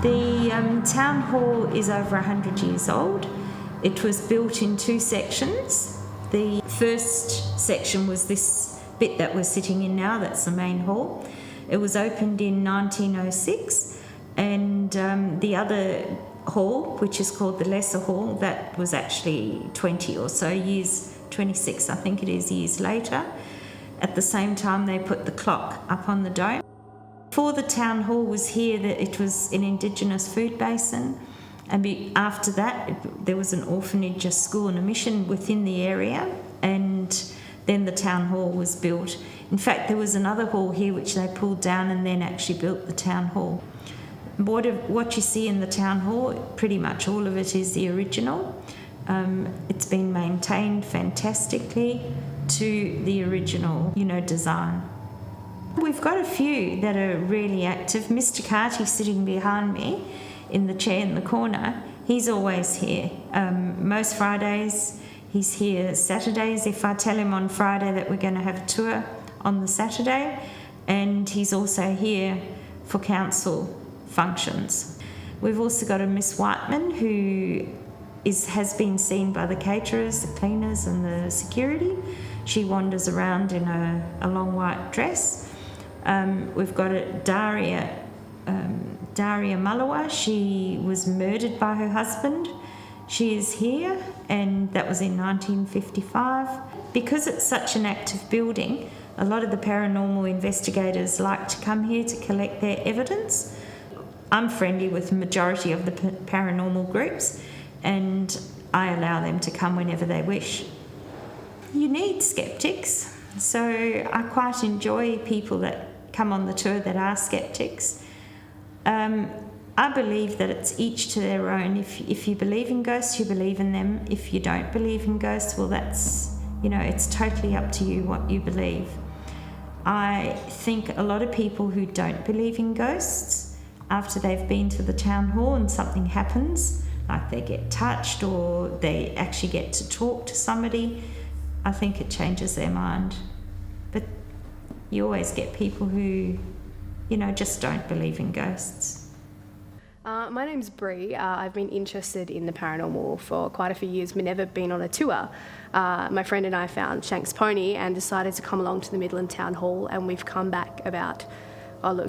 The town hall is over 100 years old. It was built in two sections. The first section was this bit that we're sitting in now, that's the main hall. It was opened in 1906, and the other hall, which is called the lesser hall, that was actually 20 or so years, 26 I think it is, years later. At the same time they put the clock up on the dome. Before the town hall was here, it was an Indigenous food basin, and after that there was an orphanage, a school and a mission within the area, and then the town hall was built. In fact, there was another hall here which they pulled down and then actually built the town hall. What you see in the town hall, pretty much all of it is the original. It's been maintained fantastically to the original, design. We've got a few that are really active. Mr. Carty sitting behind me in the chair in the corner, he's always here. Most Fridays, he's here. Saturdays, if I tell him on Friday that we're going to have a tour on the Saturday, and he's also here for council functions. We've also got a Miss Whiteman who has been seen by the caterers, the cleaners and the security. She wanders around in a long white dress. We've got a Daria Malawa. She was murdered by her husband. She is here, and that was in 1955. Because it's such an active building, a lot of the paranormal investigators like to come here to collect their evidence. I'm friendly with the majority of the paranormal groups, and I allow them to come whenever they wish. You need skeptics, so I quite enjoy people that come on the tour that are skeptics. I believe that it's each to their own. If you believe in ghosts, you believe in them. If you don't believe in ghosts, well, that's, it's totally up to you what you believe. I think a lot of people who don't believe in ghosts, after they've been to the town hall and something happens, like they get touched or they actually get to talk to somebody, I think it changes their mind. But you always get people who, just don't believe in ghosts. My name's Bree. I've been interested in the paranormal for quite a few years, but never been on a tour. My friend and I found Shanks' pony and decided to come along to the Midland Town Hall, and we've come back about,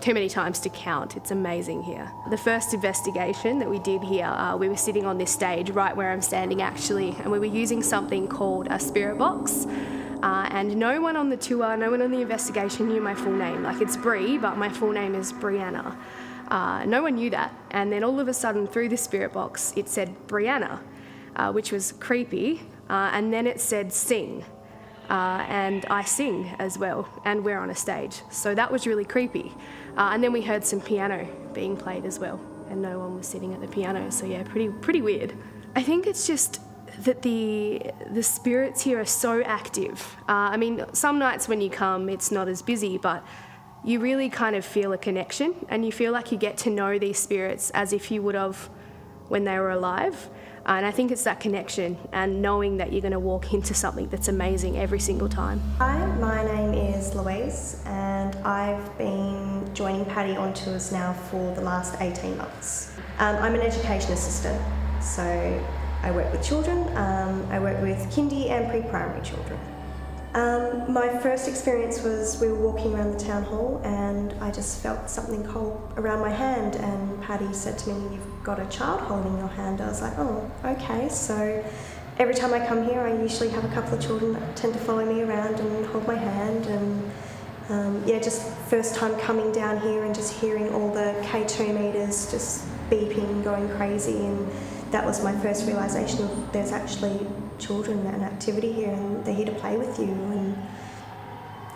too many times to count. It's amazing here. The first investigation that we did here, we were sitting on this stage right where I'm standing actually, and we were using something called a spirit box. And no one on the tour, no one on the investigation knew my full name. Like, it's Bree, but my full name is Brianna. No one knew that. And then all of a sudden, through the spirit box, it said Brianna, which was creepy. And then it said sing. And I sing as well, and we're on a stage. So that was really creepy. And then we heard some piano being played as well, and no one was sitting at the piano. So yeah, pretty weird. I think it's just that the spirits here are so active. Some nights when you come, it's not as busy, but you really kind of feel a connection, and you feel like you get to know these spirits as if you would have when they were alive. And I think it's that connection and knowing that you're going to walk into something that's amazing every single time. Hi, my name is Louise, and I've been joining Paddy on tours now for the last 18 months. I'm an education assistant, so I work with children. I work with kindy and pre-primary children. My first experience was we were walking around the town hall and I just felt something cold around my hand, and Paddy said to me, "You've got a child holding your hand." I was like, oh, okay. So every time I come here, I usually have a couple of children that tend to follow me around and hold my hand, and just first time coming down here and just hearing all the K2 meters just beeping, going crazy, and that was my first realisation of there's actually children and activity here, and they're here to play with you, and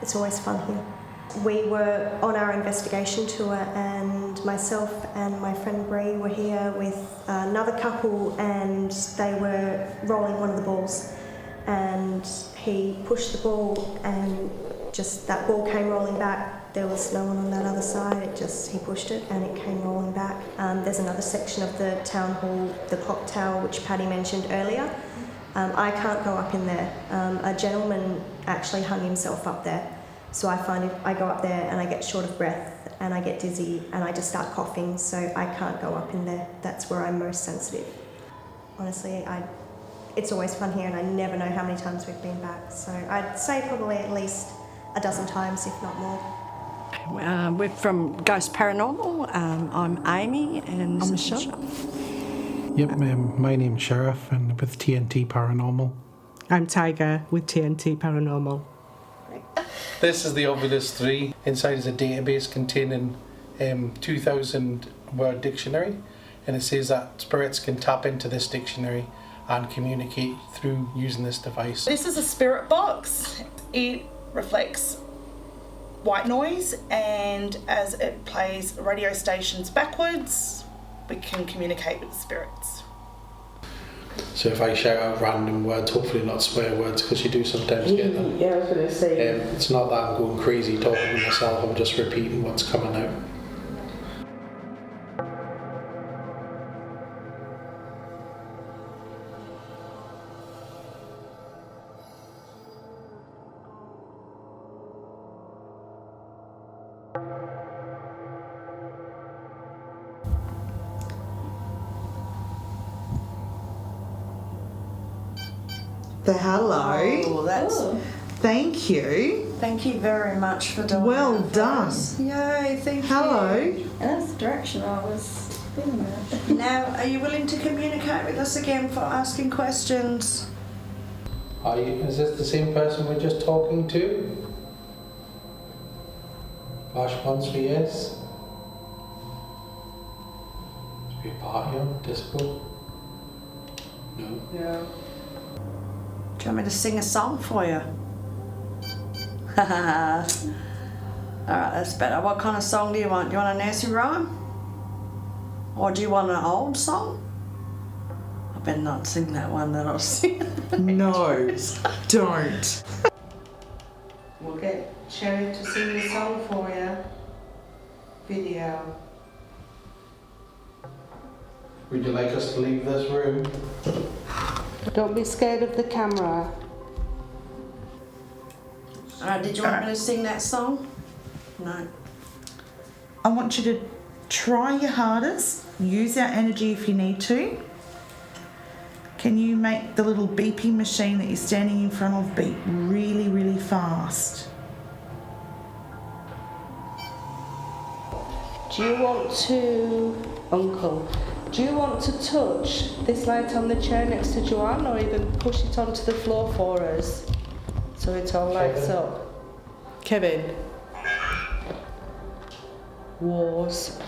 it's always fun here. We were on our investigation tour, and myself and my friend Bree were here with another couple, and they were rolling one of the balls, and he pushed the ball and just that ball came rolling back. There was no one on that other side, he pushed it and it came rolling back. There's another section of the town hall, the clock tower, which Paddy mentioned earlier. I can't go up in there. A gentleman actually hung himself up there, So I find if I go up there and I get short of breath and I get dizzy and I just start coughing, so I can't go up in there. That's where I'm most sensitive. Honestly, it's always fun here and I never know how many times we've been back. So I'd say probably at least a dozen times, if not more. We're from Ghost Paranormal. I'm Amy and I'm Michelle. Yep, my name's Sherriff and with TNT Paranormal. I'm Tiger with TNT Paranormal. This is the Ovilus III. Inside is a database containing 2,000 word dictionary, and it says that spirits can tap into this dictionary and communicate through using this device. This is a spirit box. It reflects white noise, and as it plays radio stations backwards, we can communicate with the spirits. So if I shout out random words, hopefully not swear words, because you do sometimes get them. Yeah, I was going to say. It's not that I'm going crazy talking to myself, I'm just repeating what's coming out. Hello. Oh, that's. Thank you. Thank you very much for doing Well that for done. us. Yay, thank Hello. you. And that's the direction I was thinking about. Now, are you willing to communicate with us again for asking questions? Is this the same person we're just talking to? Flash once for yes. Should be a party on disco? No. Yeah. Do you want me to sing a song for you? Alright, that's better. What kind of song do you want? Do you want a nursery rhyme? Or do you want an old song? I better not sing that one that I was singing. No, don't. We'll get Sherry to sing the song for you. Video. Would you like us to leave this room? Don't be scared of the camera. Alright, did you want me to sing that song? No. I want you to try your hardest. Use our energy if you need to. Can you make the little beeping machine that you're standing in front of beep really, really fast? Do you want to, Uncle, do you want to touch this light on the chair next to Joanne or even push it onto the floor for us so it all lights up? Kevin. Wars.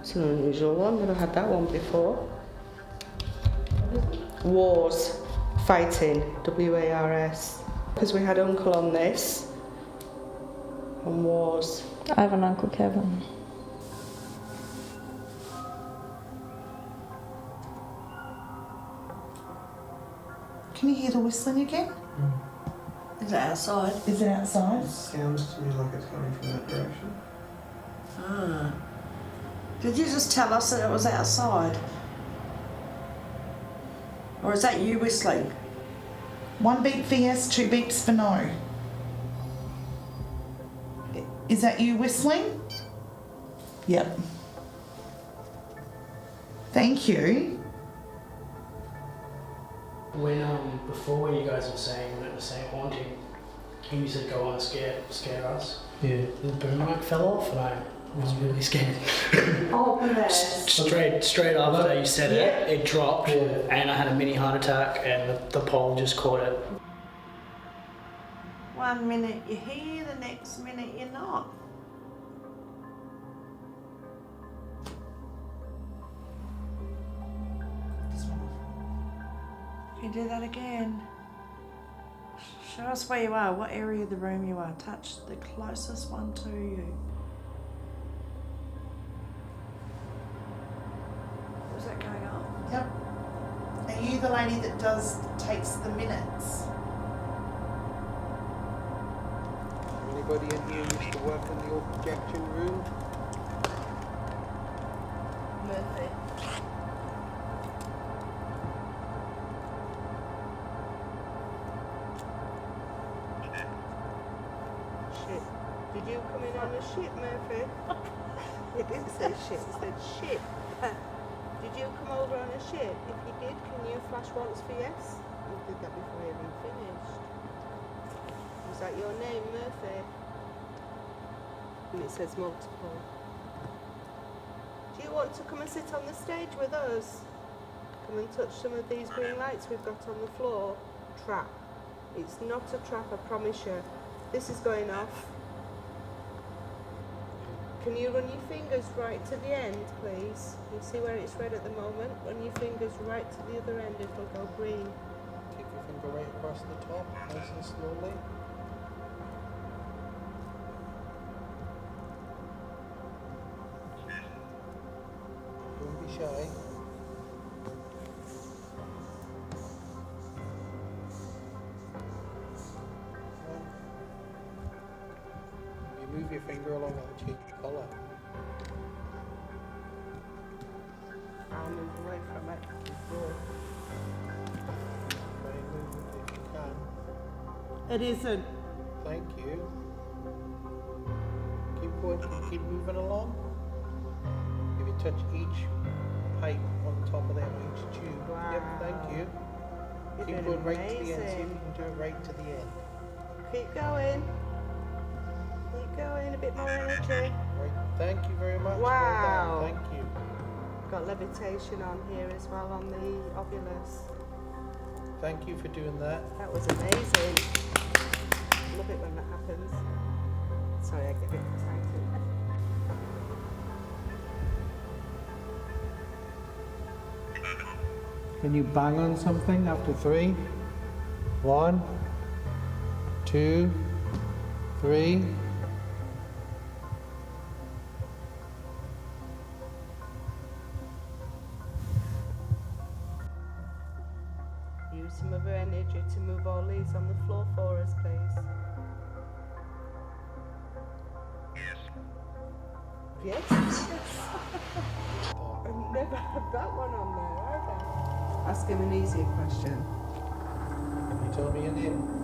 It's an unusual one, never had that one before. Wars. Fighting. W-A-R-S. Because we had Uncle on this. On wars. I have an Uncle Kevin. Can you hear the whistling again? Is it outside? Is it outside? Sounds to me like it's coming from that direction. Ah. Did you just tell us that it was outside? Or is that you whistling? 1 beep for yes, 2 beeps for no. Is that you whistling? Yep. Thank you. When before you guys were saying when it was saying haunting, and you said go on scare us. Yeah. The boom mic fell off, and I was really scared. Oh, bless. Straight after you said it dropped, and I had a mini heart attack, and the pole just caught it. 1 minute you're here, the next minute you're not. Can you do that again? Show us where you are, what area of the room you are. Touch the closest one to you. Was that going on? Yep. Are you the lady that takes the minutes? Anybody in here used to work in the objection room? Murphy. a ship, Murphy? It didn't say ship, it said ship. Did you come over on a ship? If you did, can you flash once for yes? You did that before you even finished. Was that your name, Murphy? And it says multiple. Do you want to come and sit on the stage with us? Come and touch some of these green lights we've got on the floor. Trap. It's not a trap, I promise you. This is going off. Can you run your fingers right to the end, please? You see where it's red at the moment? Run your fingers right to the other end, it'll go green. Take your finger right across the top, nice and slowly. Don't be shy. Move your finger along, that'll change the colour. I'll move away from it. Try and move it if you can. It isn't. Thank you. Keep going, keep moving along. If you touch each pipe on the top of them, each tube. Wow. Yep, thank you. You're Keep doing going right to the end, see if amazing. you can do it right to the end. Keep going. Keep going, a bit more energy. Right, thank you very much. Wow. Well done. Thank you. Got levitation on here as well on the Ovilus. Thank you for doing that. That was amazing. Love it when that happens. Sorry, I get a bit excited. Can you bang on something after 3? 1, 2, 3. Use some of her energy to move all these on the floor for us, please. Yes. Yes. I've never had that one on there either. Ask him an easier question. Can you tell me your name?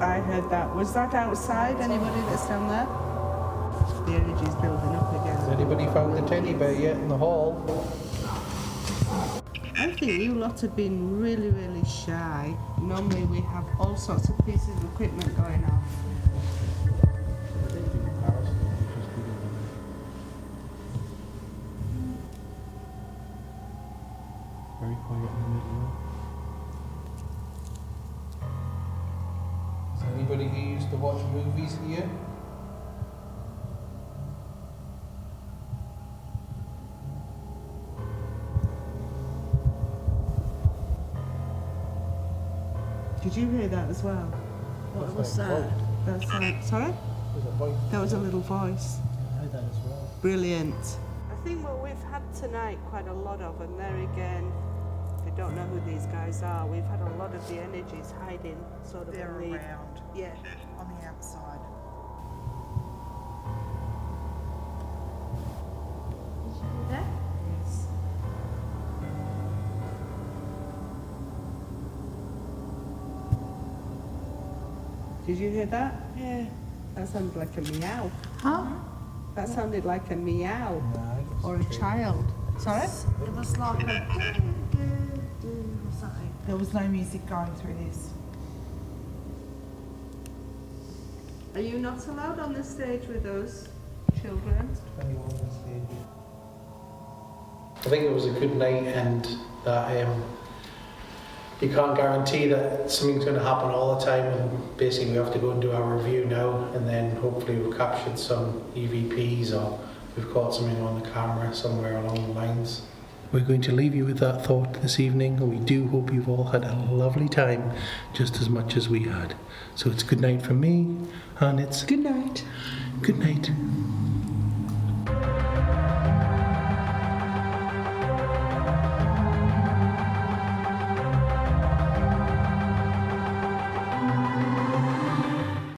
I heard that. Was that outside? Anybody that's down there? The energy's building up again. Has anybody found the teddy bear yet in the hall? I think you lot have been really, really shy. Normally we have all sorts of pieces of equipment going on. Very quiet in the middle. Is anybody who used to watch movies here? Did you hear that as well? What was that? That's sorry? There's a voice. That was a little voice. I heard that as well. Brilliant. I think what we've had tonight, quite a lot of, and there again, if you don't know who these guys are, we've had a lot of the energies hiding sort of They're in the... around. Yeah. On the outside. Did you hear that? Yes. Did you hear that? Yeah. That sounded like a meow. Huh? That sounded like a meow. Nah, Or a child. Sorry? It was like a something. There was no music going through this. Are you not allowed on the stage with us, children? I think it was a good night, and that you can't guarantee that something's going to happen all the time, and basically we have to go and do our review now, and then hopefully we've captured some EVPs or we've caught something on the camera somewhere along the lines. We're going to leave you with that thought this evening, and we do hope you've all had a lovely time just as much as we had. So it's good night from me, and it's Good night. good night.